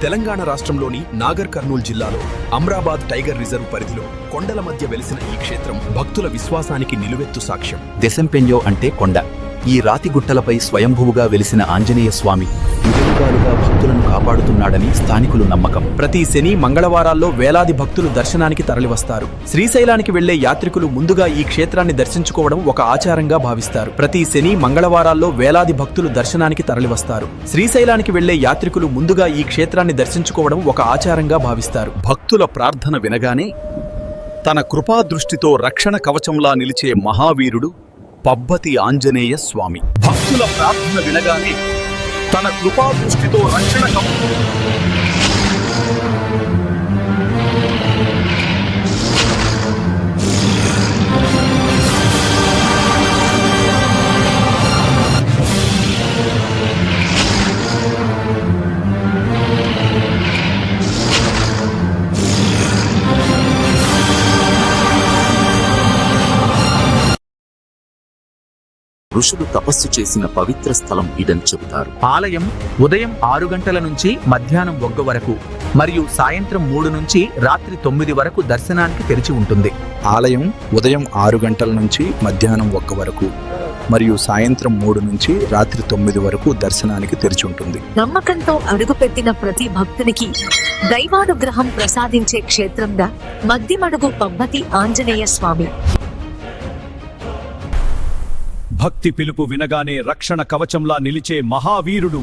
తెలంగాణ రాష్ట్రంలోని నాగర్ కర్నూల్ జిల్లాలో Amrabad tiger reserve పరిధిలో కొండల మధ్య వెలిసిన ఈ క్షేత్రం భక్తుల విశ్వాసానికి నిలువెత్తు సాక్ష్యం. దెసంపెన్యో అంటే కొండ. ఈ రాతి గుట్టలపై స్వయంభువుగా వెలిసిన ఆంజనేయ స్వామి యుగాలుగా భక్తులను కాపాడుతున్నాడని స్థానికులు నమ్మకం. ప్రతి శని మంగళవారాల్లో వేలాది భక్తులు దర్శనానికి తరలివస్తారు. శ్రీశైలానికి వెళ్లే యాత్రికులు ముందుగా ఈ క్షేత్రాన్ని దర్శించుకోవడం ఒక ఆచారంగా భావిస్తారు. ప్రతి శని మంగళవారాల్లో వేలాది భక్తులు దర్శనానికి తరలివస్తారు. శ్రీశైలానికి వెళ్లే యాత్రికులు ముందుగా ఈ క్షేత్రాన్ని దర్శించుకోవడం ఒక ఆచారంగా భావిస్తారు. భక్తుల ప్రార్థన వినగానే తన కృపాదృష్టితో రక్షణ కవచంలా నిలిచే మహావీరుడు పబ్బతి ఆంజనేయ స్వామి. భక్తుల ప్రార్థన వినగానే తన కృపాదృష్టితో రక్షణ కవచం ఋషులు తపస్సు చేసిన పవిత్ర స్థలం ఇదని చెబుతారు. ఆలయం ఉదయం 6 గంటల నుంచి మధ్యాహ్నం 1 వరకు మరియు సాయంత్రం 3 నుంచి రాత్రి 9 వరకు దర్శనానికి తెరిచి ఉంటుంది. ఆలయం ఉదయం 6 గంటల నుంచి మధ్యాహ్నం 1 వరకు మరియు సాయంత్రం 3 నుంచి రాత్రి 9 వరకు దర్శనానికి తెరిచి ఉంటుంది. నమ్మకంతో అడుగుపెట్టిన ప్రతి భక్తునికి దైవానుగ్రహం ప్రసాదించే క్షేత్రంగా మద్దిమడుగు పబ్బతి ఆంజనేయ స్వామి. భక్తి పిలుపు వినగానే రక్షణ కవచంలా నిలిచే మహావీరుడు